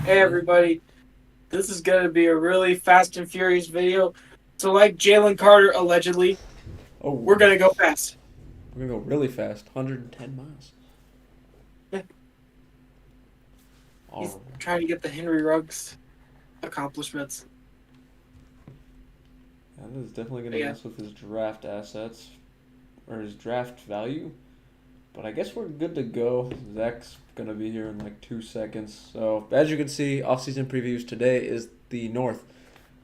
Hey everybody, this is gonna be a really fast and furious video. So like Jalen Carter allegedly, Oh, we're gonna go fast. we're gonna go really fast, 110 miles. Yeah, he's All trying to get the Henry Ruggs accomplishments. right. That is definitely But gonna yeah, mess with his draft assets or his draft value. But I guess we're good to go. Zach's gonna be here in like 2 seconds. So as you can see, off-season previews today is the North,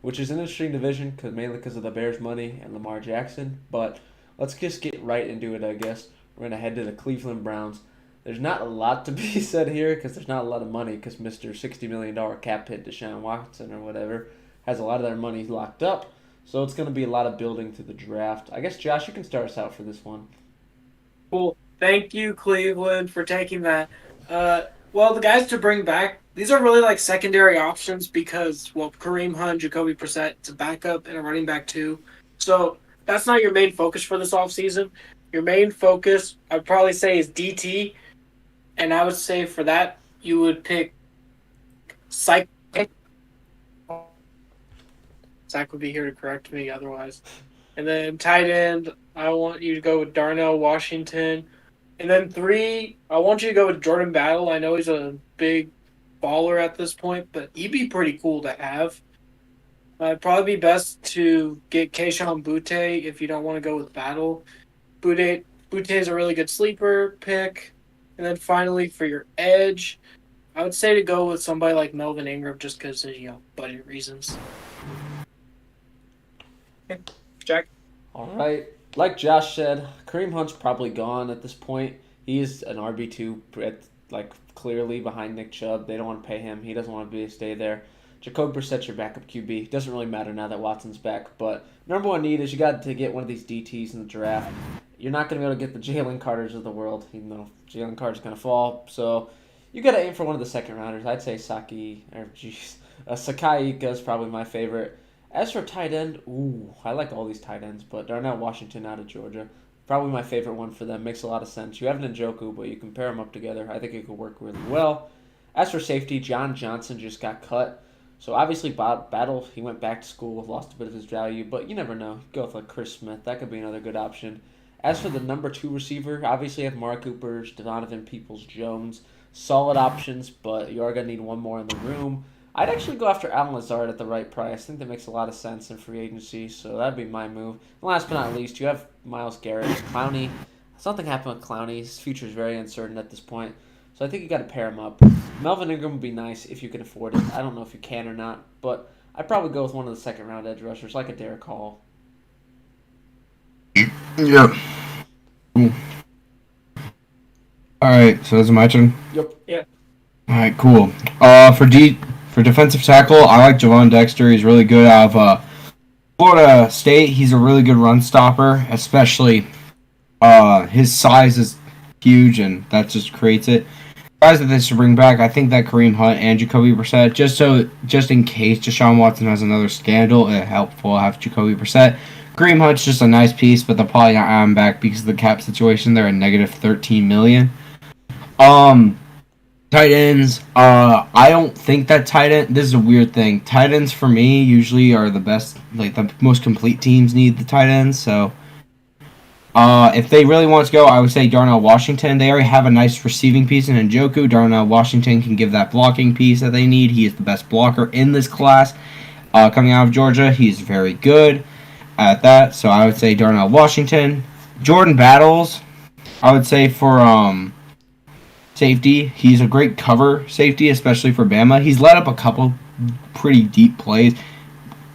which is an interesting division mainly because of the Bears' money and Lamar Jackson. But let's just get right into it. I guess we're gonna head to the Cleveland Browns. There's not a lot to be said here because there's not a lot of money because Mr. $60 million cap hit Deshaun Watson or whatever has a lot of their money locked up. So it's going to be a lot of building to the draft. I guess, Josh, you can start us out for this one. cool. Thank you, Cleveland, for taking that. Well, the guys to bring back, these are really like secondary options because Kareem Hunt, Jacoby Brissett, it's a backup and a running back too. So that's not your main focus for this offseason. Your main focus, I'd probably say, is DT. And I would say for that, you would pick Psych. Zach would be here to correct me otherwise. And then tight end, I want you to go with Darnell Washington. And then three, I want you to go with Jordan Battle. I know he's a big baller at this point, but he'd be pretty cool to have. It'd probably be best to get Keishon Butte if you don't want to go with Battle. Butte is a really good sleeper pick. And then finally, for your edge, I would say to go with somebody like Melvin Ingram just because of, budget reasons. Okay. Jack? All right. Like Josh said, Kareem Hunt's probably gone at this point. He is an RB2, like clearly behind Nick Chubb. They don't want to pay him. He doesn't want to stay there. Jacoby Brissett's your backup QB. Doesn't really matter now that Watson's back. But number one need is you got to get one of these DTs in the draft. You're not going to be able to get the Jalen Carters of the world, even though Jalen Carter's going to fall. So you got to aim for one of the second rounders. I'd say Sakai Ika is probably my favorite. As for tight end, I like all these tight ends, but Darnell Washington out of Georgia, probably my favorite one for them. Makes a lot of sense. You have Njoku, but you can pair them up together. I think it could work really well. As for safety, John Johnson just got cut. So obviously, Battle, he went back to school, lost a bit of his value, but you never know. Go with like Chris Smith. That could be another good option. As for the number two receiver, obviously you have Mark Cooper, Donovan Peoples-Jones. Solid options, but you are going to need one more in the room. I'd actually go after Alan Lazard at the right price. I think that makes a lot of sense in free agency, so that'd be my move. And last but not least, you have Myles Garrett, Clowney. Something happened with Clowney. His future is very uncertain at this point, so I think you got to pair him up. Melvin Ingram would be nice if you can afford it. I don't know if you can or not, but I'd probably go with one of the second round edge rushers, like a Derek Hall. Yeah. Cool. All right, so that's my turn. Yep. Yeah. All right, cool. For defensive tackle, I like Javon Dexter. He's really good out of Florida State. He's a really good run stopper, especially his size is huge, and that just creates it. Guys that they should bring back, I think that Kareem Hunt and Jacoby Brissett, just in case Deshaun Watson has another scandal, it's helpful to have Jacoby Brissett. Kareem Hunt's just a nice piece, but they'll probably not have him back because of the cap situation. They're at negative $13 million. Tight ends, I don't think that tight end, this is a weird thing. Tight ends for me usually are the best, like the most complete teams need the tight ends, so if they really want to go, I would say Darnell Washington. They already have a nice receiving piece in Njoku. Darnell Washington can give that blocking piece that they need. He is the best blocker in this class. Coming out of Georgia, he's very good at that, so I would say Darnell Washington. Jordan Battles, I would say for safety, he's a great cover safety, especially for Bama. He's let up a couple pretty deep plays.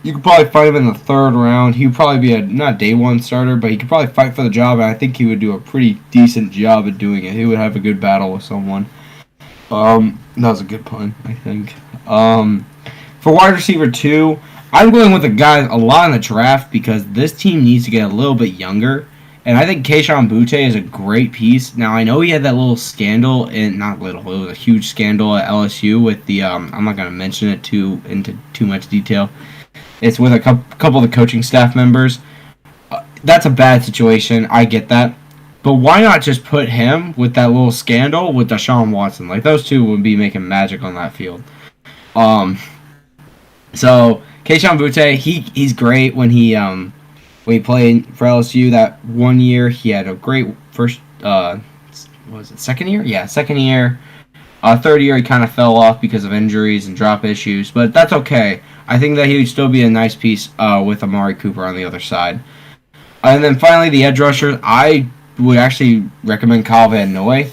You could probably find him in the third round. He would probably be a not day one starter, but he could probably fight for the job, and I think he would do a pretty decent job at doing it. He would have a good battle with someone. That was a good pun, I think. For wide receiver 2, I'm going with a guy a lot in the draft because this team needs to get a little bit younger. And I think Keishon Butte is a great piece. Now, I know he had that little scandal, it was a huge scandal at LSU with the, I'm not going to mention it into too much detail. It's with a couple of the coaching staff members. That's a bad situation, I get that. But why not just put him with that little scandal with Deshaun Watson? Like, those two would be making magic on that field. So Keishon Butte, he's great when he played for LSU that 1 year. He had a great first what was it, second year? Yeah, second year. Third year he kind of fell off because of injuries and drop issues, but that's okay. I think that he would still be a nice piece with Amari Cooper on the other side. And then finally the edge rushers, I would actually recommend Kyle Van Noy.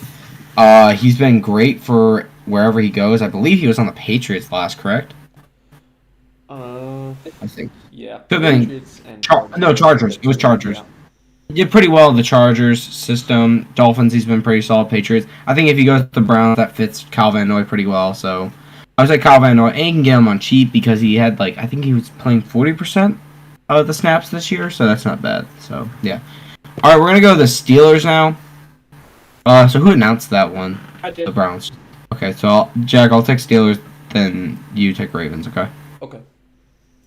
He's been great for wherever he goes. I believe he was on the Patriots last, correct? I think. Yeah. Could have been Patriots and Chargers. Chargers. It was Chargers. Yeah. He did pretty well in the Chargers system. Dolphins, he's been pretty solid. Patriots. I think if he goes to the Browns, that fits Kyle Van Noy pretty well. So I would say Kyle Van Noy, and you can get him on cheap because he had I think he was playing 40% of the snaps this year, so that's not bad. So yeah. All right, we're gonna go to the Steelers now. So who announced that one? I did. The Browns. Okay, so Jack, I'll take Steelers, then you take Ravens. Okay. Okay.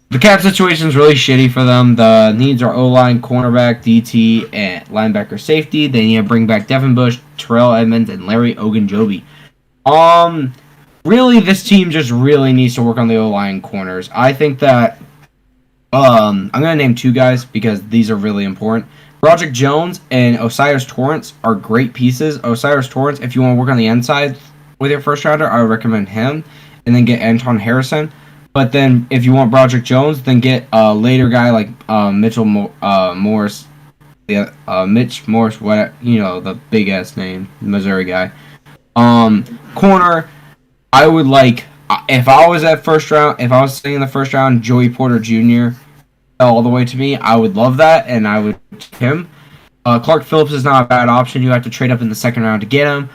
The cap situation is really shitty for them. The needs are O-line, cornerback, DT, and linebacker safety. They need to bring back Devin Bush, Terrell Edmonds, and Larry Ogunjobi. Really, this team just really needs to work on the O-line corners. I think that I'm going to name two guys because these are really important. Broderick Jones and Osiris Torrance are great pieces. Osiris Torrance, if you want to work on the inside with your first rounder, I would recommend him. And then get Anton Harrison. But then, if you want Broderick Jones, then get a later guy like Mitchell Morris, Mitch Morris, what the big ass name, Missouri guy. Corner, I would like if I was at first round, if I was sitting in the first round, Joey Porter Jr. all the way to me, I would love that, and I would take him. Clark Phillips is not a bad option. You have to trade up in the second round to get him.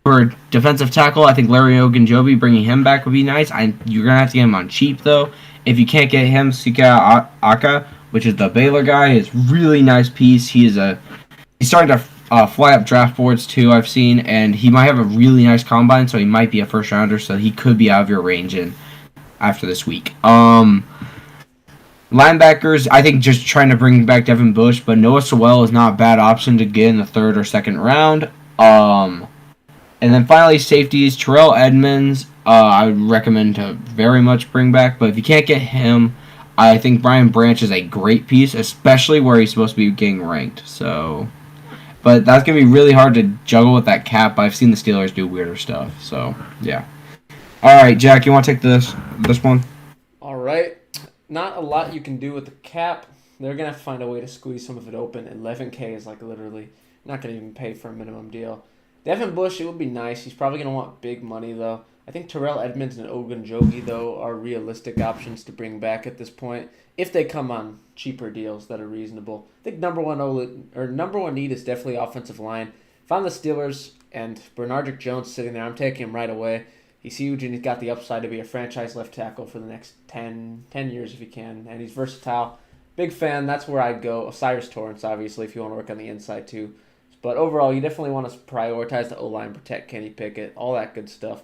For defensive tackle, I think Larry Ogunjobi, bringing him back would be nice. You're going to have to get him on cheap, though. If you can't get him, Sika Aka, which is the Baylor guy, is really nice piece. He's starting to fly up draft boards, too, I've seen, and he might have a really nice combine, so he might be a first-rounder, so he could be out of your range after this week. Linebackers, I think just trying to bring back Devin Bush, but Noah Sewell is not a bad option to get in the third or second round. And then finally, safeties, Terrell Edmonds, I would recommend to very much bring back. But if you can't get him, I think Brian Branch is a great piece, especially where he's supposed to be getting ranked. But that's going to be really hard to juggle with that cap. I've seen the Steelers do weirder stuff. So, yeah. All right, Jack, you want to take this one? All right. Not a lot you can do with the cap. They're going to have to find a way to squeeze some of it open. 11K is literally not going to even pay for a minimum deal. Devin Bush, it would be nice. He's probably going to want big money, though. I think Terrell Edmonds and Ogunjobi, though, are realistic options to bring back at this point if they come on cheaper deals that are reasonable. I think number one need is definitely offensive line. If I'm the Steelers and Bernardrick Jones sitting there, I'm taking him right away. He's huge and he's got the upside to be a franchise left tackle for the next 10 years if he can, and he's versatile. Big fan. That's where I'd go. Osiris Torrance, obviously, if you want to work on the inside, too. But overall, you definitely want to prioritize the O-line, protect Kenny Pickett, all that good stuff.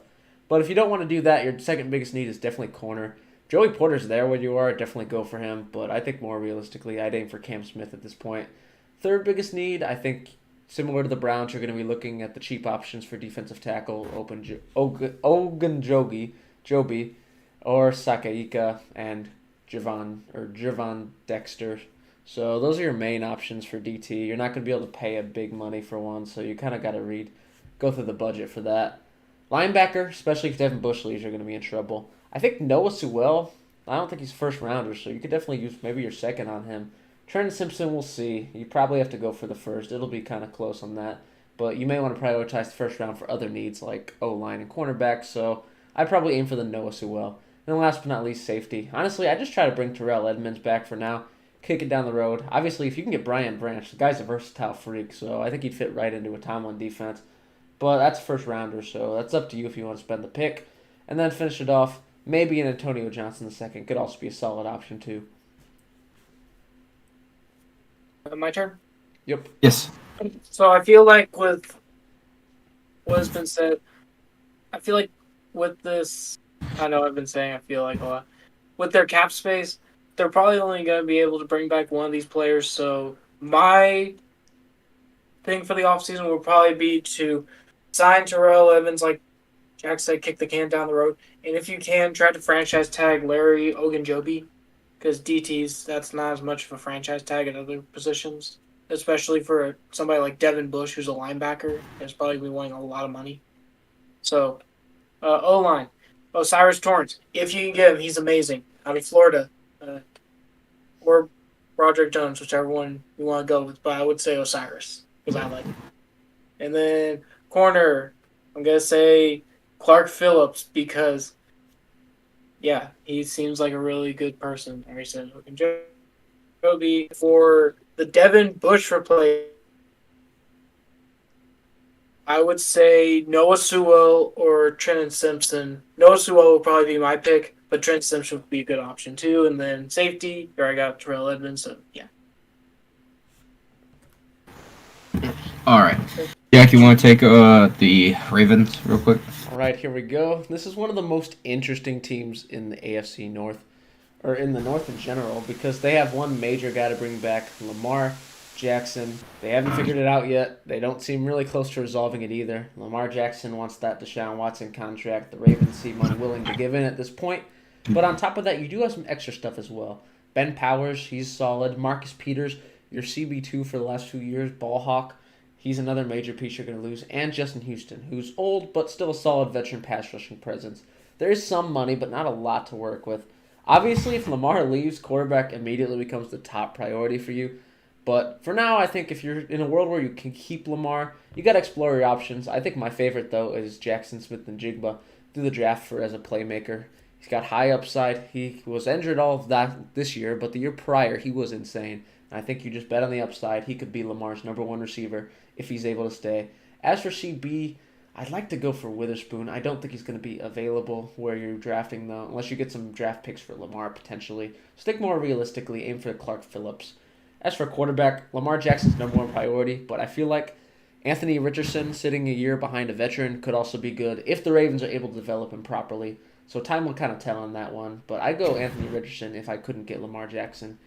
But if you don't want to do that, your second biggest need is definitely corner. Joey Porter's there where you are. Definitely go for him. But I think more realistically, I'd aim for Cam Smith at this point. Third biggest need, I think, similar to the Browns, you're going to be looking at the cheap options for defensive tackle, Ogunjobi, or Sakaika, and Javon Dexter. So those are your main options for DT. You're not going to be able to pay a big money for one, so you kind of got to go through the budget for that. Linebacker, especially if Devin Bush leaves, you're going to be in trouble. I think Noah Sewell, I don't think he's first rounder, so you could definitely use maybe your second on him. Trenton Simpson, we'll see. You probably have to go for the first. It'll be kind of close on that. But you may want to prioritize the first round for other needs like O-line and cornerback, so I'd probably aim for the Noah Sewell. And then last but not least, safety. Honestly, I just try to bring Terrell Edmonds back for now. Kick it down the road. Obviously, if you can get Brian Branch, the guy's a versatile freak, so I think he'd fit right into a Tomlin defense. But that's first rounder, so that's up to you if you want to spend the pick. And then finish it off, maybe an Antonio Johnson the second. Could also be a solid option, too. My turn? Yep. Yes. So I feel like with what has been said, I feel like with this, I know I've been saying I feel like a lot, with their cap space, they're probably only going to be able to bring back one of these players. So my thing for the offseason will probably be to sign Terrell Evans like Jack said kick the can down the road. And if you can, try to franchise tag Larry Ogunjobi, because DT's, that's not as much of a franchise tag at other positions, especially for somebody like Devin Bush, who's a linebacker. Is probably be wanting a lot of money. So, O-line. Osiris Torrance. If you can get him, he's amazing. Out of Florida. Or Roderick Jones, whichever one you want to go with. But I would say Osiris, because I like him. And then corner, I'm going to say Clark Phillips, because, yeah, he seems like a really good person. Like I said, Joby for the Devin Bush replacement. I would say Noah Sewell or Trenton Simpson. Noah Sewell would probably be my pick, but Trenton Simpson would be a good option too. And then safety, there I got Terrell Edmonds. So yeah. All right, Jack, you want to take the Ravens real quick? All right, here we go. This is one of the most interesting teams in the AFC North, or in the North in general, because they have one major guy to bring back, Lamar Jackson. They haven't figured it out yet. They don't seem really close to resolving it either. Lamar Jackson wants that Deshaun Watson contract. The Ravens seem unwilling to give in at this point. But on top of that, you do have some extra stuff as well. Ben Powers, he's solid. Marcus Peters, your CB2 for the last few years, ball hawk. He's another major piece you're going to lose. And Justin Houston, who's old but still a solid veteran pass rushing presence. There is some money, but not a lot to work with. Obviously, if Lamar leaves, quarterback immediately becomes the top priority for you. But for now, I think if you're in a world where you can keep Lamar, you got to explore your options. I think my favorite, though, is Jackson Smith-Njigba through the draft as a playmaker. He's got high upside. He was injured all of that this year, but the year prior, he was insane. And I think you just bet on the upside. He could be Lamar's number one receiver if he's able to stay. As for CB, I'd like to go for Witherspoon. I don't think he's going to be available where you're drafting, though, unless you get some draft picks for Lamar, potentially. Stick more realistically. Aim for Clark Phillips. As for quarterback, Lamar Jackson's number one priority, but I feel like Anthony Richardson sitting a year behind a veteran could also be good if the Ravens are able to develop him properly. So time will kind of tell on that one, but I'd go Anthony Richardson if I couldn't get Lamar Jackson.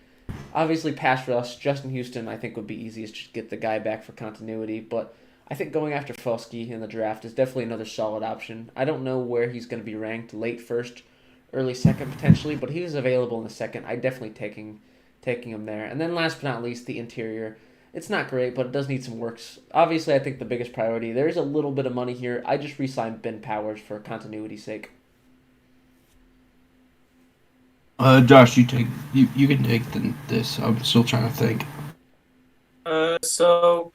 Obviously, pass rush, Justin Houston I think would be easiest to get the guy back for continuity, but I think going after Fosky in the draft is definitely another solid option. I don't know where he's going to be ranked, late first, early second potentially, but he was available in the second. I'd definitely taking him there. And then last but not least, the interior. It's not great, but it does need some works. Obviously, I think the biggest priority, there is a little bit of money here. I just re-signed Ben Powers for continuity's sake. Josh, you can take this. I'm still trying to think. So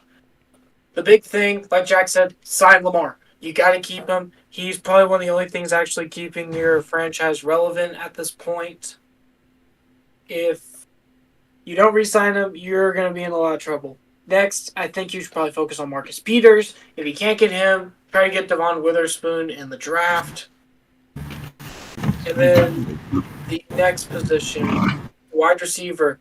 the big thing, like Jack said, sign Lamar. You got to keep him. He's probably one of the only things actually keeping your franchise relevant at this point. If you don't re-sign him, you're going to be in a lot of trouble. Next, I think you should probably focus on Marcus Peters. If you can't get him, try to get Devon Witherspoon in the draft. And then the next position, wide receiver,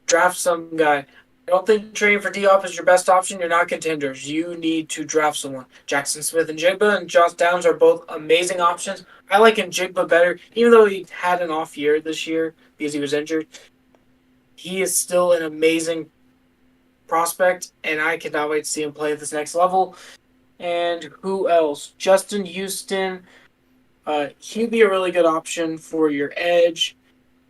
draft some guy. I don't think trading for D-Hop is your best option. You're not contenders. You need to draft someone. Jackson Smith-Njigba and Josh Downs are both amazing options. I like Njigba better, even though he had an off year this year because he was injured. He is still an amazing prospect, and I cannot wait to see him play at this next level. And who else? Justin Houston. He'd be a really good option for your edge.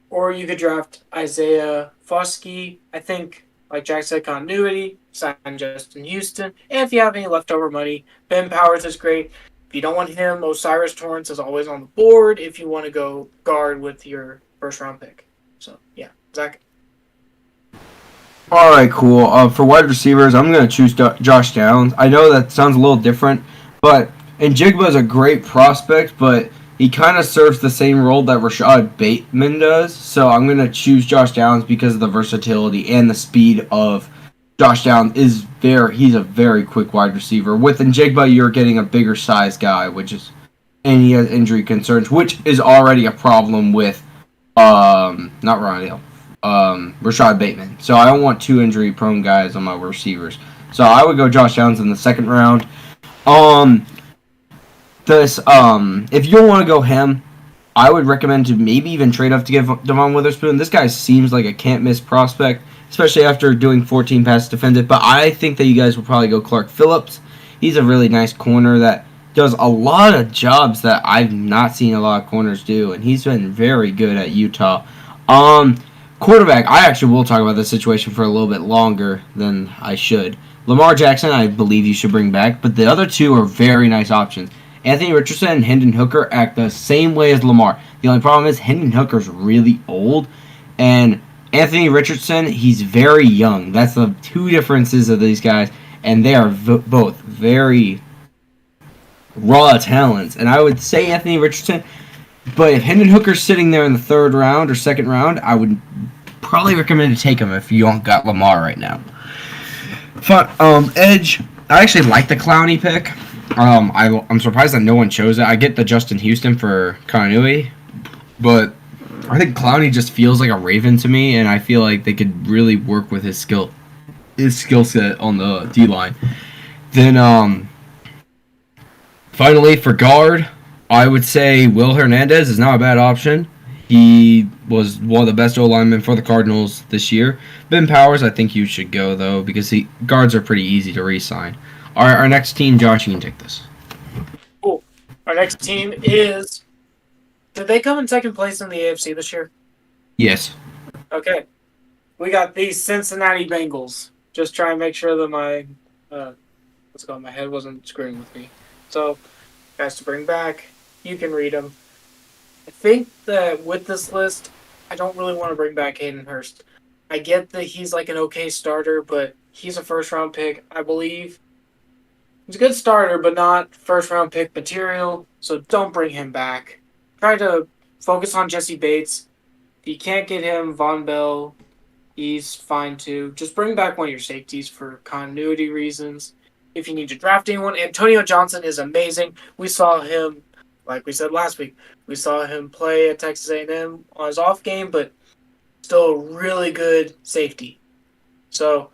Or you could draft Isaiah Foskey. I think, like Jack said, continuity, sign Justin Houston. And if you have any leftover money, Ben Powers is great. If you don't want him, Osiris Torrance is always on the board if you want to go guard with your first-round pick. So, yeah. Zach? All right, cool. For wide receivers, I'm going to choose Josh Downs. I know that sounds a little different, but Njigba is a great prospect, but he kind of serves the same role that Rashad Bateman does. So I'm going to choose Josh Downs because of the versatility and the speed of Josh Downs. He's a very quick wide receiver. With Njigba, you're getting a bigger size guy, and he has injury concerns, which is already a problem with Rashad Bateman. So I don't want two injury-prone guys on my receivers. So I would go Josh Downs in the second round. If you don't want to go him, I would recommend to maybe even trade up to get Devon Witherspoon. This guy seems like a can't-miss prospect, especially after doing 14 passes defended. But I think that you guys will probably go Clark Phillips. He's a really nice corner that does a lot of jobs that I've not seen a lot of corners do, and he's been very good at Utah. Quarterback, I actually will talk about this situation for a little bit longer than I should. Lamar Jackson, I believe you should bring back, but the other two are very nice options. Anthony Richardson and Hendon Hooker act the same way as Lamar. The only problem is Hendon Hooker's really old, and Anthony Richardson, he's very young. That's the two differences of these guys, and they are both very raw talents. And I would say Anthony Richardson, but if Hendon Hooker's sitting there in the third round or second round, I would probably recommend to take him if you don't got Lamar right now. Edge, I actually like the Clowney pick. I'm surprised that no one chose it. I get the Justin Houston for continuity, but I think Clowney just feels like a Raven to me, and I feel like they could really work with his skill set on the D-line. Then, finally, for guard, I would say Will Hernandez is not a bad option. He was one of the best O-linemen for the Cardinals this year. Ben Powers, I think you should go, though, because guards are pretty easy to re-sign. Our next team, Josh, you can take this. Cool. Our next team is... Did they come in second place in the AFC this year? Yes. Okay. We got the Cincinnati Bengals. Just trying to make sure that my head wasn't screwing with me. So, guys to bring back, you can read them. I think that with this list, I don't really want to bring back Hayden Hurst. I get that he's like an okay starter, but he's a first-round pick, I believe. He's a good starter, but not first-round pick material, so don't bring him back. Try to focus on Jesse Bates. If you can't get him, Von Bell, he's fine too. Just bring back one of your safeties for continuity reasons. If you need to draft anyone, Antonio Johnson is amazing. We saw him, like we said last week, we saw him play at Texas A&M on his off game, but still a really good safety. So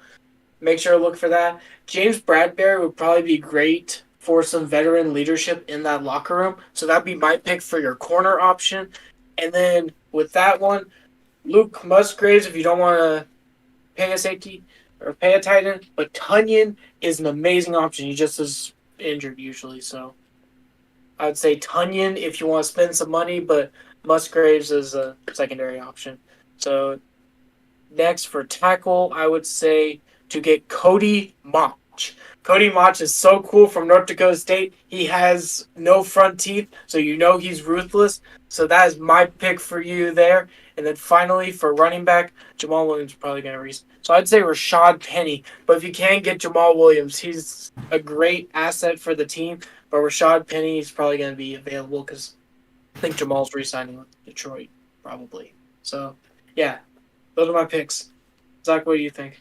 make sure to look for that. James Bradbury would probably be great for some veteran leadership in that locker room. So that'd be my pick for your corner option. And then with that one, Luke Musgraves, if you don't want to pay a safety or pay a tight end. But Tunyon is an amazing option. He just is injured usually. So I would say Tunyon if you want to spend some money, but Musgraves is a secondary option. So next for tackle, I would say to get Cody Mauch. Cody Mauch is so cool from North Dakota State. He has no front teeth, so you know he's ruthless. So that is my pick for you there. And then finally, for running back, Jamal Williams is probably going to reason. So I'd say Rashad Penny. But if you can't get Jamal Williams, he's a great asset for the team. But Rashad Penny is probably going to be available because I think Jamal's re-signing with Detroit, probably. So, yeah, those are my picks. Zach, what do you think?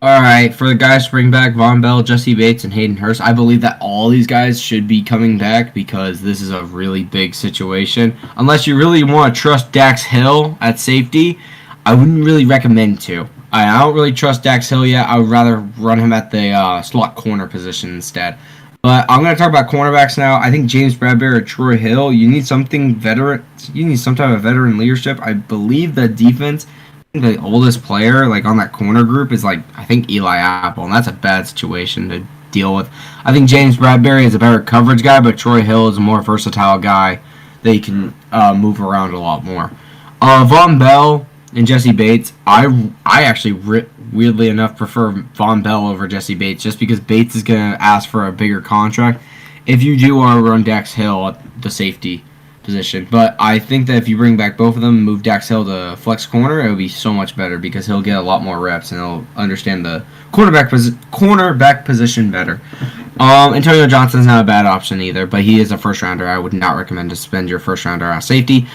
All right, for the guys to bring back Von Bell, Jesse Bates, and Hayden Hurst, I believe that all these guys should be coming back because this is a really big situation. Unless you really want to trust Dax Hill at safety, I wouldn't really recommend to. I don't really trust Dax Hill yet. I would rather run him at the slot corner position instead. But I'm going to talk about cornerbacks now. I think James Bradbury or Troy Hill, you need something veteran. You need some type of veteran leadership. I believe the defense... The oldest player, like on that corner group, is I think Eli Apple, and that's a bad situation to deal with. I think James Bradbury is a better coverage guy, but Troy Hill is a more versatile guy that you can move around a lot more. Von Bell and Jesse Bates, I actually weirdly enough prefer Von Bell over Jesse Bates, just because Bates is going to ask for a bigger contract. If you do want to run Dax Hill at the safety position. But I think that if you bring back both of them and move Dax Hill to flex corner, it would be so much better because he'll get a lot more reps and he'll understand the cornerback position better. Antonio Johnson's not a bad option either, but he is a first rounder. I would not recommend to spend your first rounder on safety.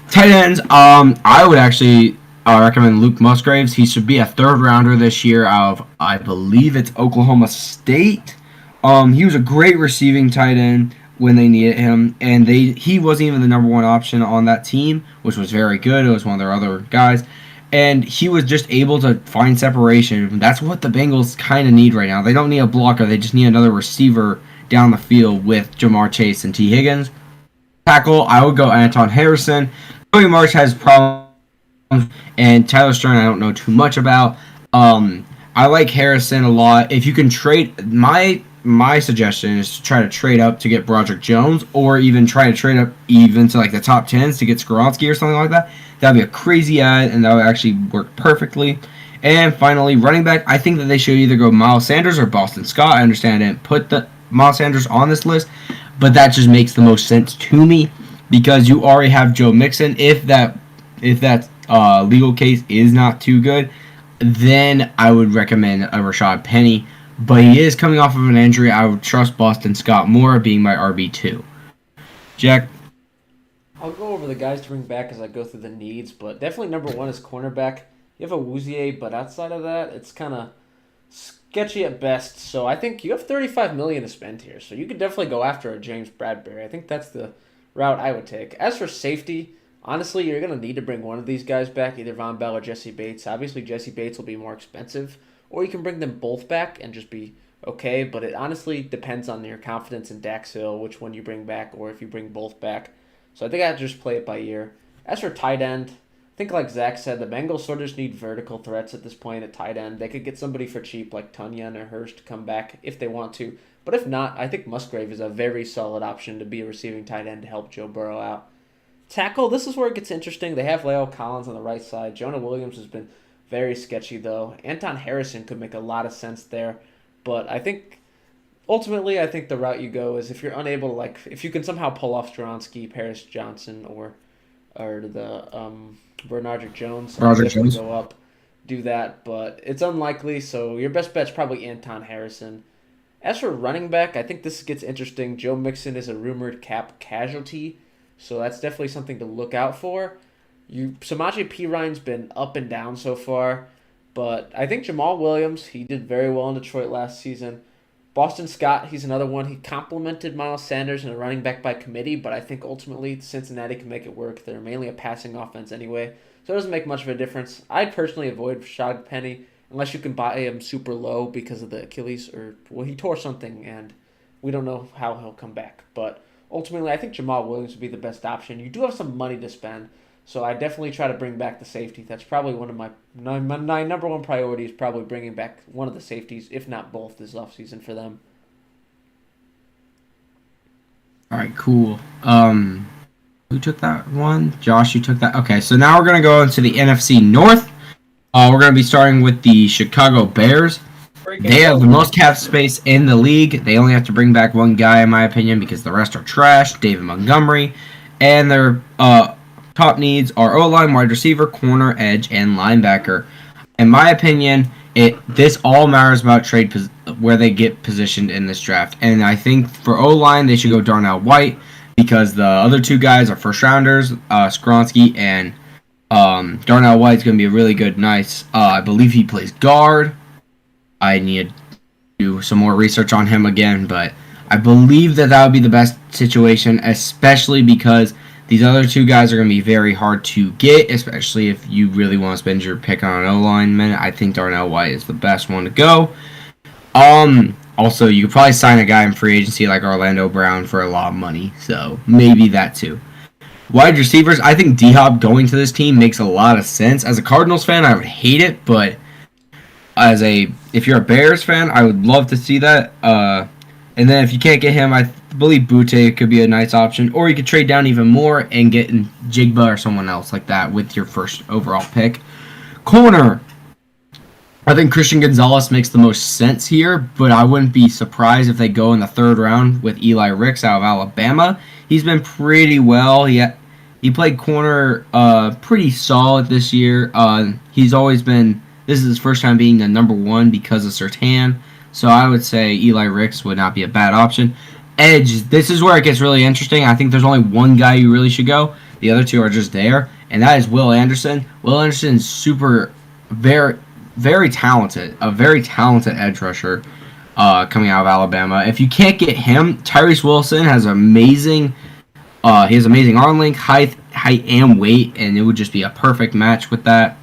Tight ends, I would actually recommend Luke Musgraves. He should be a third rounder this year out of, I believe it's Oklahoma State. He was a great receiving tight end when they needed him, and he wasn't even the number one option on that team, which was very good. It was one of their other guys, and he was just able to find separation. That's what the Bengals kind of need right now. They don't need a blocker. They just need another receiver down the field with Jamar Chase and T. Higgins. Tackle, I would go Anton Harrison. Cody Marsh has problems, and Tyler Stern I don't know too much about. I like Harrison a lot. If you can trade, my my suggestion is to try to trade up to get Broderick Jones, or even try to trade up even to like the top 10s to get Skoronski or something like that. That'd be a crazy ad, and that would actually work perfectly. And finally, running back, I think that they should either go Miles Sanders or Boston Scott. I understand I didn't put the Miles Sanders on this list, but that just makes the most sense to me because you already have Joe Mixon. If that legal case is not too good, then I would recommend a Rashad Penny. But he is coming off of an injury. I would trust Boston Scott more, being my RB2. Jack? I'll go over the guys to bring back as I go through the needs, but definitely number one is cornerback. You have a Wouzier, but outside of that, it's kind of sketchy at best. So I think you have $35 million to spend here, so you could definitely go after a James Bradbury. I think that's the route I would take. As for safety, honestly, you're going to need to bring one of these guys back, either Von Bell or Jesse Bates. Obviously, Jesse Bates will be more expensive, or you can bring them both back and just be okay, but it honestly depends on your confidence in Dax Hill, which one you bring back, or if you bring both back. So I think I have to just play it by ear. As for tight end, I think like Zach said, the Bengals sort of just need vertical threats at this point at tight end. They could get somebody for cheap like Tunyon or Hurst to come back if they want to. But if not, I think Musgrave is a very solid option to be a receiving tight end to help Joe Burrow out. Tackle, this is where it gets interesting. They have Leo Collins on the right side. Jonah Williams has been very sketchy, though. Anton Harrison could make a lot of sense there. But I think, ultimately, I think the route you go is if you're unable to, like, if you can somehow pull off Skoronski, Paris Johnson, or the Bernard Jones. Go up, do that, but it's unlikely, so your best bet's probably Anton Harrison. As for running back, I think this gets interesting. Joe Mixon is a rumored cap casualty, so that's definitely something to look out for. Samaje Perine's been up and down so far, but I think Jamal Williams, he did very well in Detroit last season. Boston Scott, he's another one. He complimented Miles Sanders in a running back by committee, but I think ultimately Cincinnati can make it work. They're mainly a passing offense anyway, so it doesn't make much of a difference. I'd personally avoid Rashad Penny unless you can buy him super low because of the Achilles, or, well, he tore something, and we don't know how he'll come back. But ultimately, I think Jamal Williams would be the best option. You do have some money to spend, so I definitely try to bring back the safety. That's probably one of my number one priorities, probably bringing back one of the safeties, if not both, this offseason for them. All right, cool. Who took that one? Josh, you took that? Okay, so now we're going to go into the NFC North. We're going to be starting with the Chicago Bears. They have the most cap space in the league. They only have to bring back one guy, in my opinion, because the rest are trash. David Montgomery. And their top needs are O-line, wide receiver, corner, edge, and linebacker. In my opinion, this all matters about where they get positioned in this draft. And I think for O-line, they should go Darnell White because the other two guys are first-rounders, Skoronski and Darnell White's going to be a really good, nice. I believe he plays guard. I need to do some more research on him again, but I believe that would be the best situation, especially because these other two guys are going to be very hard to get, especially if you really want to spend your pick on an O-lineman. I think Darnell White is the best one to go. Also, you could probably sign a guy in free agency like Orlando Brown for a lot of money, so maybe that too. Wide receivers, I think D-Hop going to this team makes a lot of sense. As a Cardinals fan, I would hate it, but if you're a Bears fan, I would love to see that. And then if you can't get him, I believe Butte could be a nice option. Or you could trade down even more and get in Jigba or someone else like that with your first overall pick. Corner. I think Christian Gonzalez makes the most sense here, but I wouldn't be surprised if they go in the third round with Eli Ricks out of Alabama. He's been pretty well. He played corner pretty solid this year. He's always been, this is his first time being the number one because of Surtain. So I would say Eli Ricks would not be a bad option. Edge, this is where it gets really interesting. I think there's only one guy you really should go. The other two are just there, and that is Will Anderson. Will Anderson's very talented, a very talented edge rusher coming out of Alabama. If you can't get him, Tyrese Wilson has amazing arm length, height, and weight, and it would just be a perfect match with that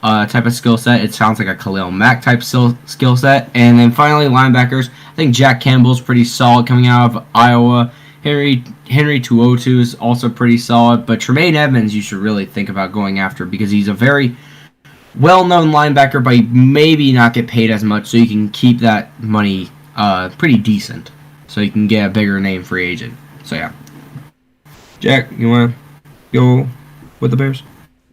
type of skill set. It sounds like a Khalil Mack type skill set. And then finally, linebackers. I think Jack Campbell's pretty solid coming out of Iowa. Henry Tuotu is also pretty solid, but Tremaine Edmonds you should really think about going after because he's a very well-known linebacker, but he maybe not get paid as much, so you can keep that money pretty decent. So you can get a bigger name free agent. So yeah. Jack, you want to go with the Bears?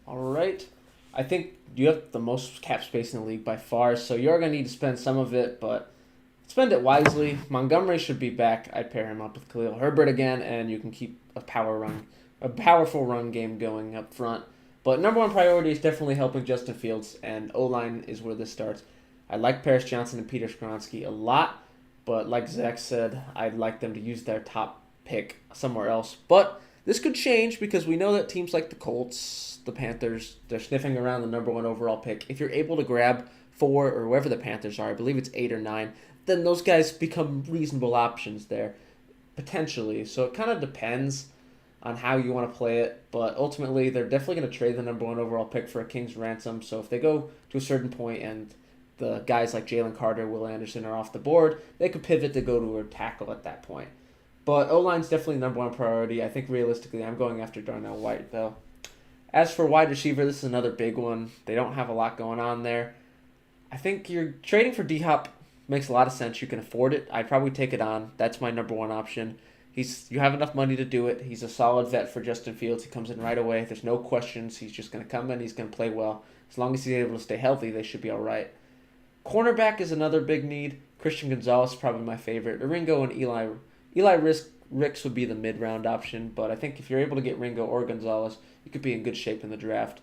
All right. I think you have the most cap space in the league by far, so you're going to need to spend some of it, but spend it wisely. Montgomery should be back. I'd pair him up with Khalil Herbert again, and you can keep a powerful run game going up front. But number one priority is definitely helping Justin Fields, and O-line is where this starts. I like Paris Johnson and Peter Skoronski a lot, but like Zach said, I'd like them to use their top pick somewhere else. But this could change because we know that teams like the Colts, the Panthers, they're sniffing around the number one overall pick. If you're able to grab 4 or whoever the Panthers are, I believe it's 8 or 9, then those guys become reasonable options there, potentially. So it kind of depends on how you want to play it, but ultimately they're definitely going to trade the number one overall pick for a king's ransom. So if they go to a certain point and the guys like Jalen Carter, Will Anderson are off the board, they could pivot to go to a tackle at that point. But O-line's definitely number one priority. I think realistically I'm going after Darnell White, though. As for wide receiver, this is another big one. They don't have a lot going on there. I think you're trading for D-Hop makes a lot of sense. You can afford it. I'd probably take it on. That's my number one option. You have enough money to do it. He's a solid vet for Justin Fields. He comes in right away. There's no questions. He's just going to come in. He's going to play well. As long as he's able to stay healthy, they should be all right. Cornerback is another big need. Christian Gonzalez is probably my favorite. Ringo and Eli Ricks would be the mid-round option, but I think if you're able to get Ringo or Gonzalez, you could be in good shape in the draft.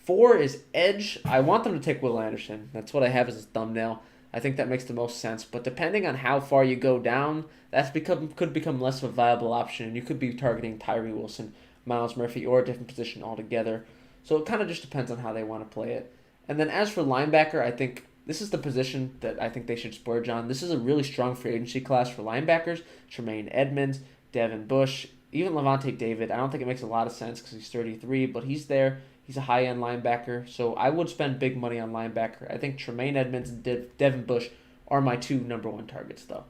4 is edge. I want them to take Will Anderson. That's what I have as a thumbnail. I think that makes the most sense. But depending on how far you go down, could become less of a viable option. You could be targeting Tyree Wilson, Miles Murphy, or a different position altogether. So it kind of just depends on how they want to play it. And then as for linebacker, I think this is the position that I think they should splurge on. This is a really strong free agency class for linebackers. Tremaine Edmonds, Devin Bush, even Levante David. I don't think it makes a lot of sense because he's 33, but he's there. He's a high-end linebacker, so I would spend big money on linebacker. I think Tremaine Edmonds and Devin Bush are my 2 number 1 targets, though.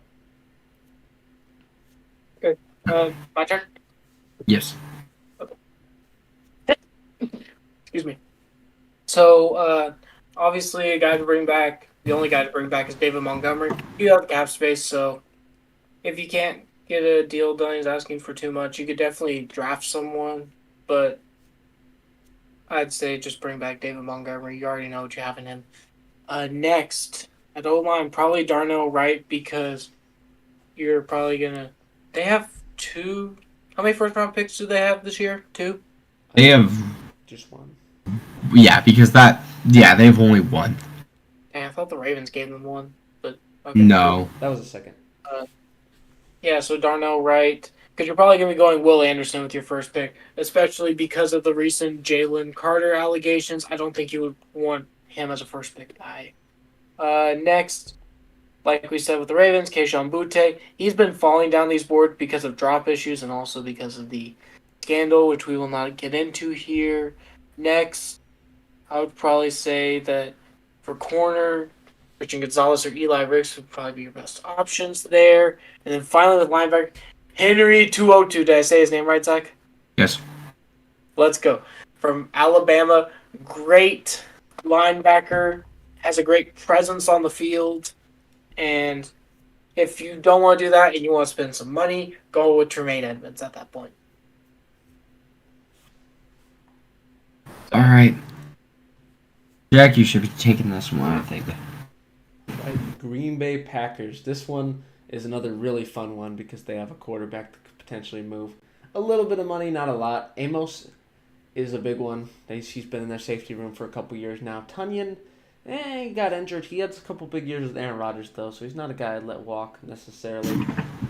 Okay. My turn? Yes. Okay. Excuse me. So, obviously, a guy to bring back, the only guy to bring back is David Montgomery. You have cap space, so if you can't get a deal done, he's asking for too much. You could definitely draft someone, but I'd say just bring back David Montgomery. You already know what you have in him. Next, at O-line, probably Darnell Wright because you're probably going to... They have 2... How many first-round picks do they have this year? 2? They have... Just 1. Yeah, because they've only 1. I thought the Ravens gave them 1, but... Okay. No. That was a second. Yeah, so Darnell Wright... Because you're probably going to be going Will Anderson with your first pick, especially because of the recent Jalen Carter allegations. I don't think you would want him as a first pick guy. Next, like we said with the Ravens, Kayshon Boutte. He's been falling down these boards because of drop issues and also because of the scandal, which we will not get into here. Next, I would probably say that for corner, Christian Gonzalez or Eli Ricks would probably be your best options there. And then finally with linebacker, Henry 202. Did I say his name right, Zach? Yes. Let's go. From Alabama, great linebacker, has a great presence on the field. And if you don't want to do that and you want to spend some money, go with Tremaine Edmonds at that point. All right. Jack, you should be taking this one, I think. Right, Green Bay Packers. This one is another really fun one because they have a quarterback that could potentially move. A little bit of money, not a lot. Amos is a big one. He's been in their safety room for a couple years now. Tunyon, he got injured. He had a couple big years with Aaron Rodgers, though, so he's not a guy I'd let walk necessarily.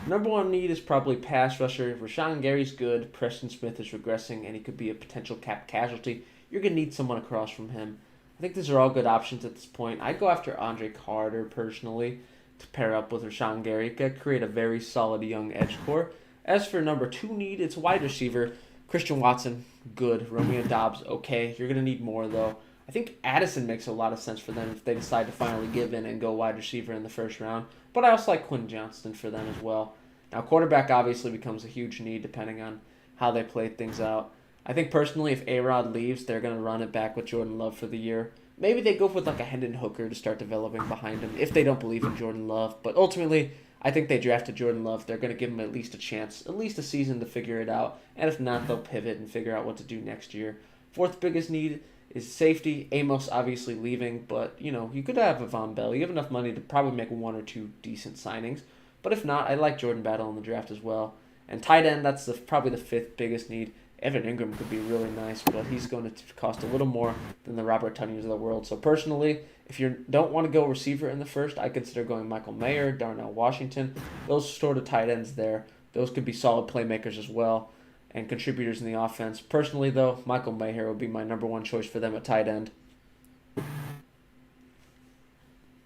Number 1 need is probably pass rusher. Rashawn Gary's good. Preston Smith is regressing, and he could be a potential cap casualty. You're going to need someone across from him. I think these are all good options at this point. I'd go after Andre Carter, personally, to pair up with Rashawn Gary. Could create a very solid young edge core. As for number 2 need, it's wide receiver. Christian Watson, good. Romeo Doubs, okay. You're going to need more, though. I think Addison makes a lot of sense for them if they decide to finally give in and go wide receiver in the first round. But I also like Quentin Johnston for them as well. Now, quarterback obviously becomes a huge need depending on how they play things out. I think personally, if A-Rod leaves, they're going to run it back with Jordan Love for the year. maybe they go with like a Hendon Hooker to start developing behind him if they don't believe in Jordan Love. But ultimately, I think they drafted Jordan Love. They're going to give him at least a chance, at least a season to figure it out. And if not, they'll pivot and figure out what to do next year. Fourth biggest need is safety. Amos obviously leaving, but you could have a Von Bell. You have enough money to probably make one or two decent signings. But if not, I like Jordan Battle in the draft as well. And tight end, that's probably the fifth biggest need. Evan Ingram could be really nice, but he's going to cost a little more than the Robert Tunyons of the world. So personally, if you don't want to go receiver in the first, I consider going Michael Mayer, Darnell Washington. Those sort of tight ends there. Those could be solid playmakers as well and contributors in the offense. Personally, though, Michael Mayer would be my number one choice for them at tight end.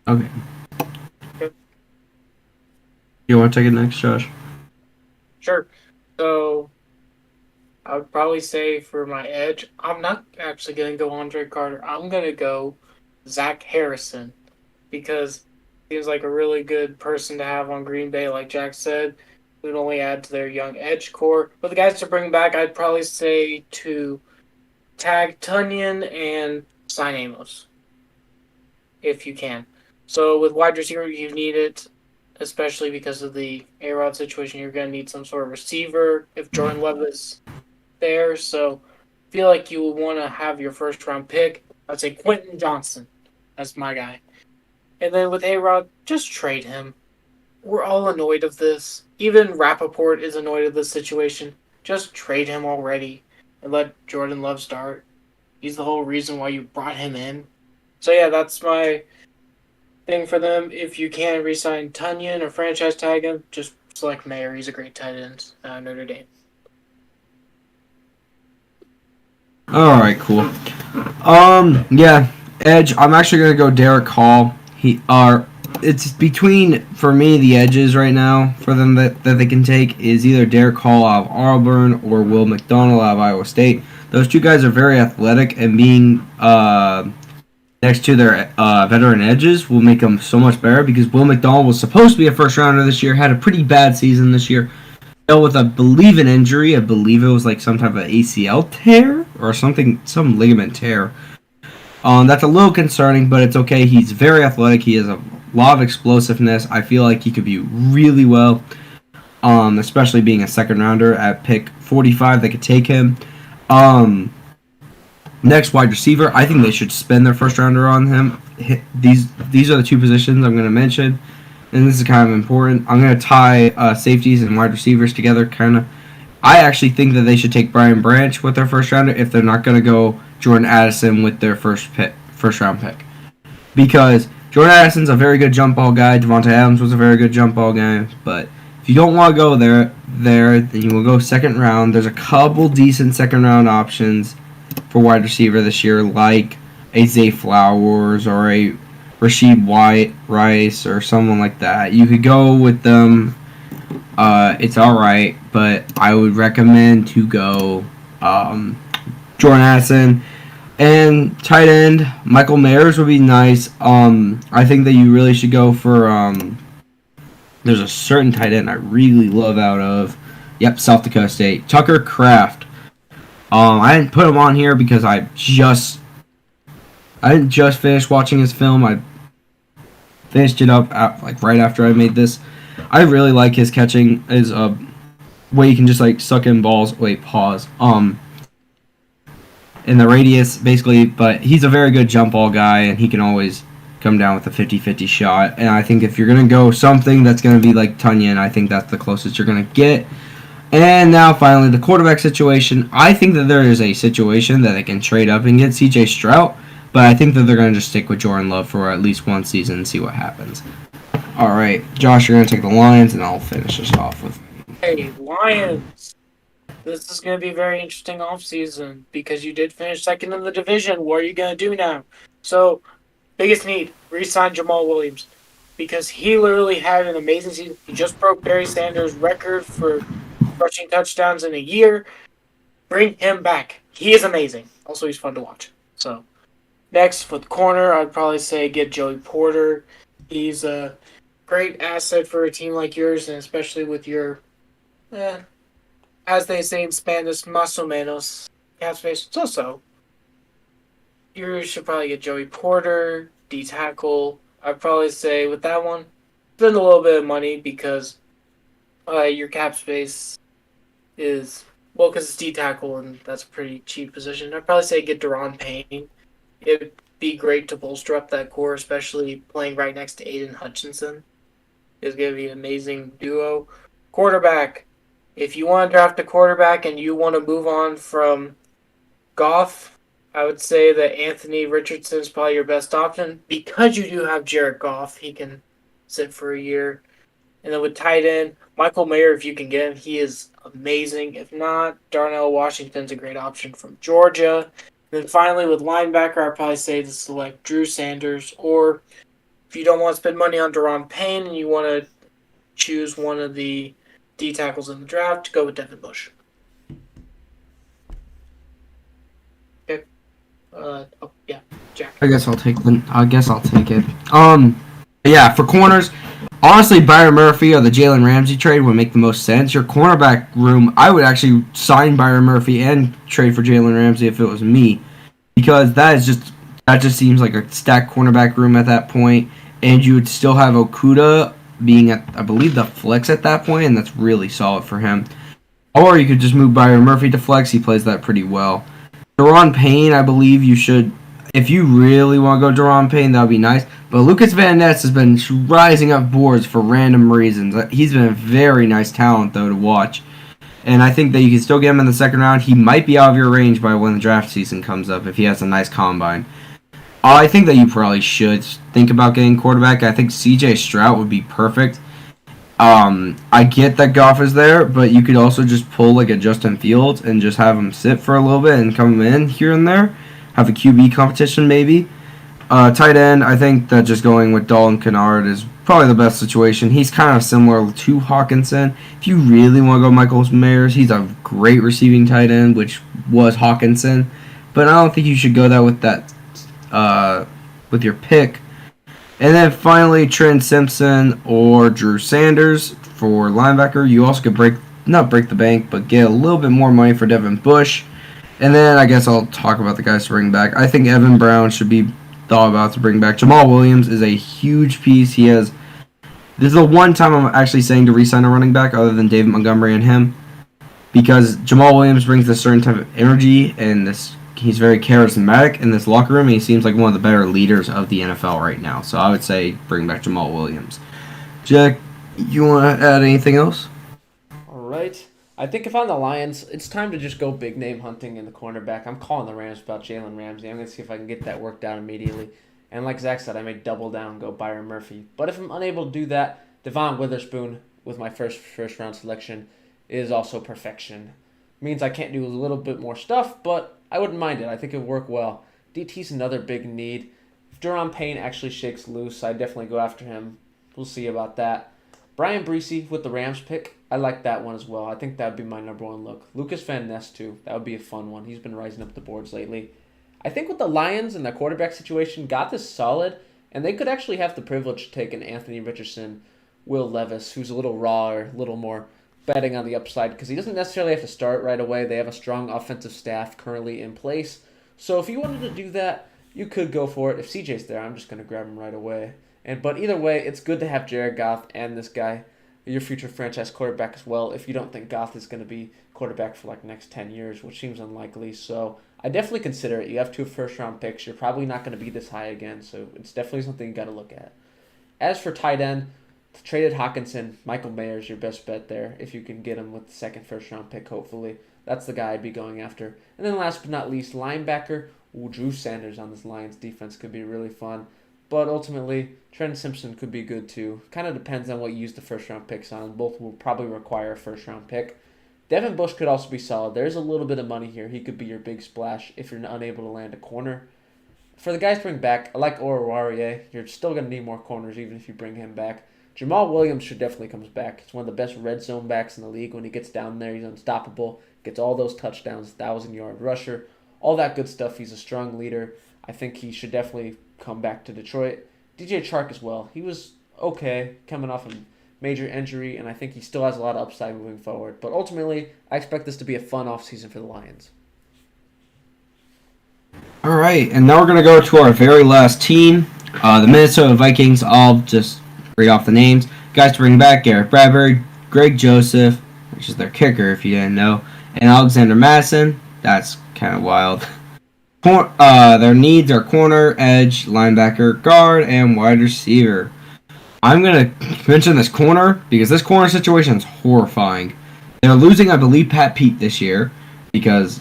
Okay. You want to take it next, Josh? Sure. So I would probably say for my edge, I'm not actually going to go Andre Carter. I'm going to go Zach Harrison because he seems like a really good person to have on Green Bay, like Jack said. It would only add to their young edge core. But the guys to bring back, I'd probably say to tag Tunyon and sign Amos, if you can. So with wide receiver, you need it, especially because of the A-Rod situation. You're going to need some sort of receiver if Jordan Love is there. So I feel like you would want to have your first-round pick. I'd say Quentin Johnson. That's my guy. And then with A-Rod, just trade him. We're all annoyed of this. Even Rappaport is annoyed of this situation. Just trade him already and let Jordan Love start. He's the whole reason why you brought him in. So yeah, that's my thing for them. If you can re-sign Tunyon or franchise tag him, just select Mayer. He's a great tight end, Notre Dame. All right, cool. Yeah, edge. I'm actually gonna go Derek Hall. It's between, for me, the edges right now for them that they can take is either Derek Hall out of Auburn or Will McDonald out of Iowa State. Those two guys are very athletic, and being next to their veteran edges will make them so much better because Will McDonald was supposed to be a first rounder this year, had a pretty bad season this year, dealt with, I believe, an injury. I believe it was like some type of ACL tear or something, some ligament tear. That's a little concerning, but it's okay. He's very athletic. He has a lot of explosiveness. I feel like he could be really well, especially being a second rounder at pick 45. They could take him. Next, wide receiver. I think they should spend their first rounder on him. These are the two positions I'm going to mention, and this is kind of important. I'm going to tie safeties and wide receivers together, kind of. I actually think that they should take Brian Branch with their first rounder if they're not going to go Jordan Addison with their first round pick, because Jordan Addison's a very good jump ball guy. Devontae Adams was a very good jump ball guy, but if you don't want to go there, then you will go second round. There's a couple decent second round options for wide receiver this year, like a Zay Flowers or a Rasheed White Rice or someone like that. You could go with them. It's all right, but I would recommend to go Jordan Addison. And tight end, Michael Mayers would be nice. I think that you really should go for, there's a certain tight end I really love out of, South Dakota State, Tucker Kraft. I didn't put him on here because I didn't just finish watching his film. I finished it up right after I made this. I really like his catching, his way you can just suck in balls. Wait, pause. In the radius, basically, but he's a very good jump ball guy, and he can always come down with a 50-50 shot. And I think if you're going to go something that's going to be like Tunyon, I think that's the closest you're going to get. And now, finally, the quarterback situation. I think that there is a situation that they can trade up and get C.J. Stroud, but I think that they're going to just stick with Jordan Love for at least one season and see what happens. All right, Josh, you're going to take the Lions, and I'll finish this off with... Hey, Lions! This is going to be a very interesting offseason because you did finish second in the division. What are you going to do now? So, biggest need, re-sign Jamal Williams because he literally had an amazing season. He just broke Barry Sanders' record for rushing touchdowns in a year. Bring him back. He is amazing. Also, he's fun to watch. So, next, for the corner, I'd probably say get Joey Porter. He's a great asset for a team like yours, and especially with your... as they say in Spanish, más o menos, cap space, so-so. You should probably get Joey Porter, D tackle. I'd probably say with that one, spend a little bit of money because your cap space is well because it's D tackle and that's a pretty cheap position. I'd probably say get Deron Payne. It'd be great to bolster up that core, especially playing right next to Aiden Hutchinson. It's going to be an amazing duo. Quarterback. If you want to draft a quarterback and you want to move on from Goff, I would say that Anthony Richardson is probably your best option because you do have Jared Goff. He can sit for a year. And then with tight end, Michael Mayer, if you can get him, he is amazing. If not, Darnell Washington's a great option from Georgia. And then finally, with linebacker, I'd probably say to select Drew Sanders. Or if you don't want to spend money on Deron Payne and you want to choose one of the D tackles in the draft, go with Devin Bush. Okay. Jack. I guess I'll take it. Yeah, for corners, honestly, Byron Murphy or the Jalen Ramsey trade would make the most sense. Your cornerback room, I would actually sign Byron Murphy and trade for Jalen Ramsey if it was me, because that just seems like a stacked cornerback room at that point, and you would still have Okuda being at, I believe, the flex at that point, and that's really solid for him. Or you could just move Byron Murphy to flex. He plays that pretty well. Deron Payne, I believe you should. If you really want to go Deron Payne, that would be nice. But Lucas Van Ness has been rising up boards for random reasons. He's been a very nice talent, though, to watch. And I think that you can still get him in the second round. He might be out of your range by when the draft season comes up if he has a nice combine. I think that you probably should think about getting quarterback. I think C.J. Stroud would be perfect. I get that Goff is there, but you could also just pull like a Justin Fields and just have him sit for a little bit and come in here and there. Have a QB competition maybe. Tight end, I think that just going with Dalton Kennard is probably the best situation. He's kind of similar to Hawkinson. If you really want to go Michael Mayers, he's a great receiving tight end, which was Hawkinson. But I don't think you should go that with your pick. And then finally, Trent Simpson or Drew Sanders for linebacker. You also could not break the bank, but get a little bit more money for Devin Bush. And then I guess I'll talk about the guys to bring back. I think Evan Brown should be thought about to bring back. Jamal Williams is a huge piece. This is the one time I'm actually saying to re-sign a running back other than David Montgomery and him. Because Jamal Williams brings a certain type of energy and he's very charismatic in this locker room, and he seems like one of the better leaders of the NFL right now. So I would say bring back Jamal Williams. Jack, you want to add anything else? All right. I think if I'm the Lions, it's time to just go big name hunting in the cornerback. I'm calling the Rams about Jalen Ramsey. I'm going to see if I can get that worked out immediately. And like Zach said, I may double down and go Byron Murphy. But if I'm unable to do that, Devon Witherspoon with my first round selection is also perfection. Means I can't do a little bit more stuff, but I wouldn't mind it. I think it would work well. DT's another big need. If Deron Payne actually shakes loose, I'd definitely go after him. We'll see about that. Brian Breesy with the Rams pick, I like that one as well. I think that would be my number one look. Lucas Van Ness, too. That would be a fun one. He's been rising up the boards lately. I think with the Lions and the quarterback situation, got this solid, and they could actually have the privilege to take an Anthony Richardson, Will Levis, who's a little raw or a little more betting on the upside because he doesn't necessarily have to start right away. They have a strong offensive staff currently in place. So if you wanted to do that, you could go for it. If CJ's there, I'm just going to grab him right away. But either way, it's good to have Jared Goff and this guy, your future franchise quarterback as well, if you don't think Goff is going to be quarterback for like the next 10 years, which seems unlikely. So I definitely consider it. You have 2 first-round picks. You're probably not going to be this high again, so it's definitely something you got to look at. As for tight end, traded Hawkinson, Michael Mayer's your best bet there if you can get him with the second first-round pick, hopefully. That's the guy I'd be going after. And then last but not least, linebacker. Drew Sanders on this Lions defense could be really fun. But ultimately, Trent Simpson could be good too. Kind of depends on what you use the first-round picks on. Both will probably require a first-round pick. Devin Bush could also be solid. There's a little bit of money here. He could be your big splash if you're unable to land a corner. For the guys to bring back, I like Oruwariye. You're still going to need more corners even if you bring him back. Jamal Williams should definitely come back. He's one of the best red zone backs in the league. When he gets down there, he's unstoppable. Gets all those touchdowns, 1,000-yard rusher, all that good stuff. He's a strong leader. I think he should definitely come back to Detroit. DJ Chark as well. He was okay coming off a major injury, and I think he still has a lot of upside moving forward. But ultimately, I expect this to be a fun offseason for the Lions. All right, and now we're gonna go to our very last team, the Minnesota Vikings. I'll just read off the names. Guys to bring back: Garrett Bradbury, Greg Joseph, which is their kicker if you didn't know, and Alexander Madison. That's kind of wild. Their needs are corner, edge, linebacker, guard, and wide receiver. I'm gonna mention this corner because this corner situation is horrifying. They're losing, I believe, Pat Pete this year because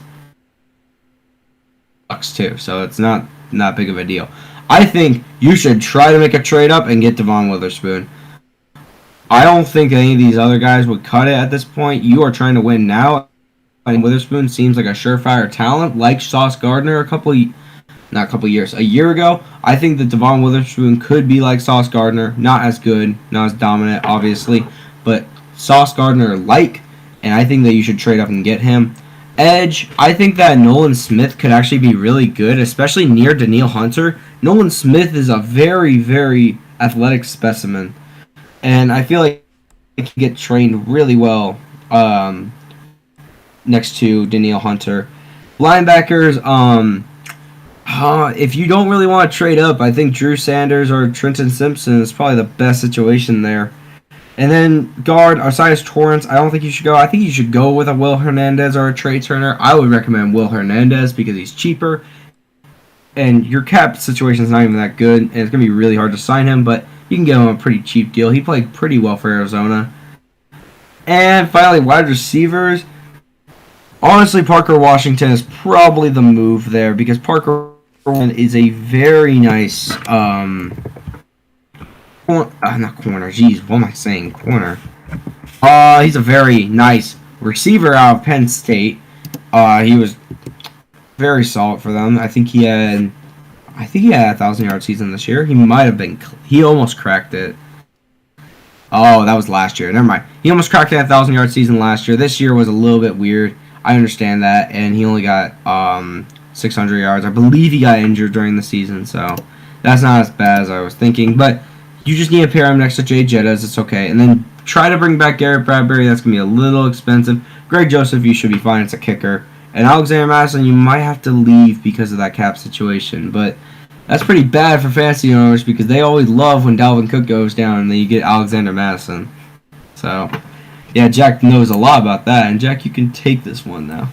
sucks too, so it's not big of a deal. I think you should try to make a trade up and get Devon Witherspoon. I don't think any of these other guys would cut it at this point. You are trying to win now, and Witherspoon seems like a surefire talent, like Sauce Gardner a year ago. I think that Devon Witherspoon could be like Sauce Gardner, not as good, not as dominant, obviously, but Sauce Gardner like, and I think that you should trade up and get him. Edge, I think that Nolan Smith could actually be really good, especially near Danielle Hunter. Nolan Smith is a very, very athletic specimen, and I feel like he can get trained really well next to Danielle Hunter. Linebackers, if you don't really want to trade up, I think Drew Sanders or Trenton Simpson is probably the best situation there. And then guard, Osiris Torrance, I don't think you should go. I think you should go with a Will Hernandez or a Trey Turner. I would recommend Will Hernandez because he's cheaper. And your cap situation is not even that good. And it's going to be really hard to sign him, but you can get him a pretty cheap deal. He played pretty well for Arizona. And finally, wide receivers. Honestly, Parker Washington is probably the move there because Parker is a very nice not corner. Jeez, what am I saying? Corner. He's a very nice receiver out of Penn State. He was very solid for them. I think he had a 1,000-yard season this year. He might have been. He almost cracked it. Oh, that was last year. Never mind. He almost cracked that 1,000-yard season last year. This year was a little bit weird. I understand that, and he only got 600 yards. I believe he got injured during the season, so that's not as bad as I was thinking. But you just need to pair him next to Jay Jettas. It's okay. And then try to bring back Garrett Bradbury. That's going to be a little expensive. Greg Joseph, you should be fine. It's a kicker. And Alexander Madison, you might have to leave because of that cap situation. But that's pretty bad for fantasy owners because they always love when Dalvin Cook goes down and then you get Alexander Madison. So, yeah, Jack knows a lot about that. And, Jack, you can take this one now.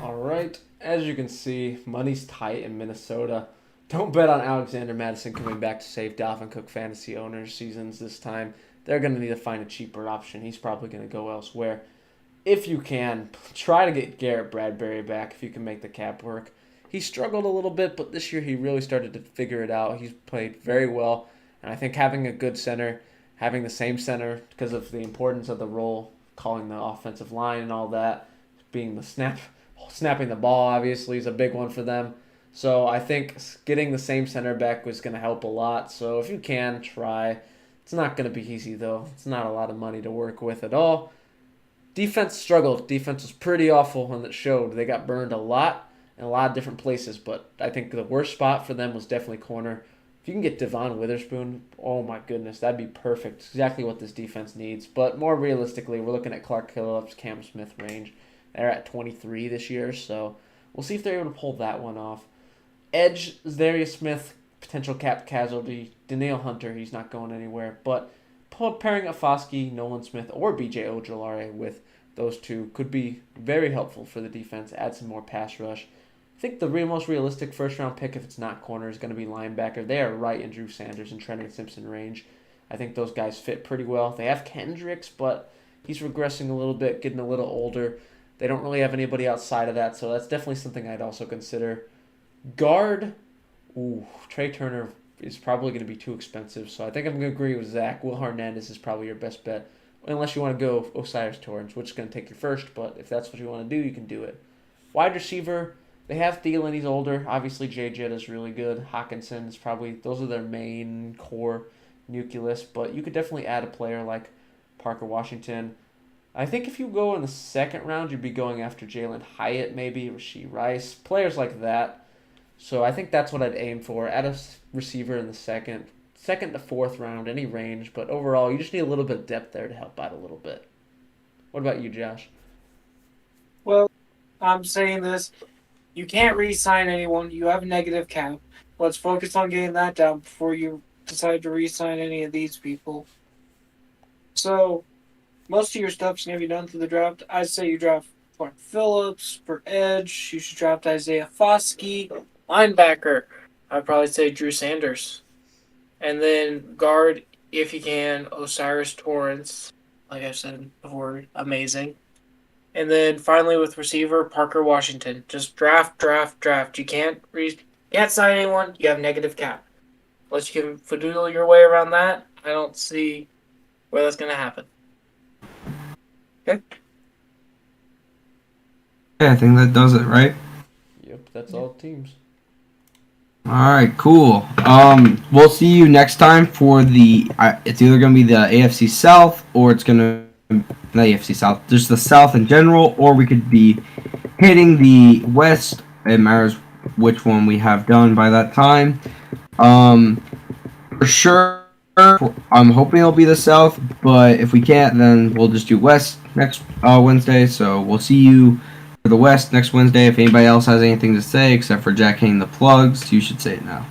All right. As you can see, money's tight in Minnesota. Don't bet on Alexander Madison coming back to save Dalvin Cook fantasy owners' seasons this time. They're going to need to find a cheaper option. He's probably going to go elsewhere. If you can, try to get Garrett Bradbury back if you can make the cap work. He struggled a little bit, but this year he really started to figure it out. He's played very well, and I think having a good center, having the same center because of the importance of the role, calling the offensive line and all that, being the snapping the ball obviously is a big one for them. So I think getting the same center back was going to help a lot. So if you can, try. It's not going to be easy, though. It's not a lot of money to work with at all. Defense struggled. Defense was pretty awful, and it showed. They got burned a lot in a lot of different places, but I think the worst spot for them was definitely corner. If you can get Devon Witherspoon, oh my goodness, that'd be perfect. Exactly what this defense needs. But more realistically, we're looking at Clark Phillips, Cam Smith range. They're at 23 this year, so we'll see if they're able to pull that one off. Edge, Zarius Smith, potential cap casualty. Danielle Hunter, he's not going anywhere. But pairing up Foskey, Nolan Smith, or B.J. Ojolari with those two could be very helpful for the defense, add some more pass rush. I think the most realistic first-round pick, if it's not corner, is going to be linebacker. They are right in Drew Sanders and Trenton Simpson range. I think those guys fit pretty well. They have Kendricks, but he's regressing a little bit, getting a little older. They don't really have anybody outside of that, so that's definitely something I'd also consider. Guard, Trey Turner is probably going to be too expensive, so I think I'm going to agree with Zach. Will Hernandez is probably your best bet, unless you want to go Osiris Torrance, which is going to take you first, but if that's what you want to do, you can do it. Wide receiver, they have Thielen, he's older. Obviously, J. Jett is really good. Hawkinson is probably, those are their main core nucleus, but you could definitely add a player like Parker Washington. I think if you go in the second round, you'd be going after Jalen Hyatt, maybe, Rashee Rice, players like that. So I think that's what I'd aim for. Add a receiver in the second to fourth round, any range. But overall, you just need a little bit of depth there to help out a little bit. What about you, Josh? Well, I'm saying this. You can't re-sign anyone. You have a negative cap. Let's focus on getting that down before you decide to re-sign any of these people. So most of your stuff's gonna be done through the draft. I'd say you draft Clark Phillips for edge. You should draft Isaiah Foskey, linebacker. I'd probably say Drew Sanders, and then guard if you can Osiris Torrance. Like I said before, amazing. And then finally with receiver Parker Washington. Just draft, draft, draft. You can't sign anyone. You have negative cap. Unless you can finagle your way around that, I don't see where that's gonna happen. Okay. Yeah, I think that does it, right? Yep, that's all teams. All right, cool. We'll see you next time for it's either gonna be the AFC South or it's gonna not AFC South, just the South in general, or we could be hitting the West. It matters which one we have done by that time. For sure, I'm hoping it'll be the South, but if we can't, then we'll just do West next Wednesday. So we'll see you for the West next Wednesday. If anybody else has anything to say, except for Jack hitting the plugs, you should say it now.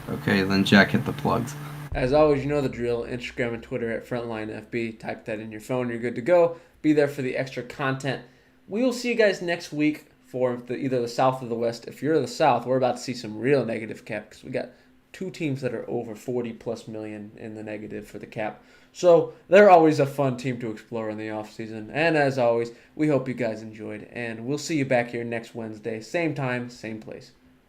Okay, then Jack hit the plugs. As always, you know the drill. Instagram and Twitter at FrontlineFB. Type that in your phone. You're good to go. Be there for the extra content. We will see you guys next week for either the South or the West. If you're the South, we're about to see some real negative cap because we got two teams that are over 40+ million in the negative for the cap. So they're always a fun team to explore in the offseason. And as always, we hope you guys enjoyed. And we'll see you back here next Wednesday. Same time, same place.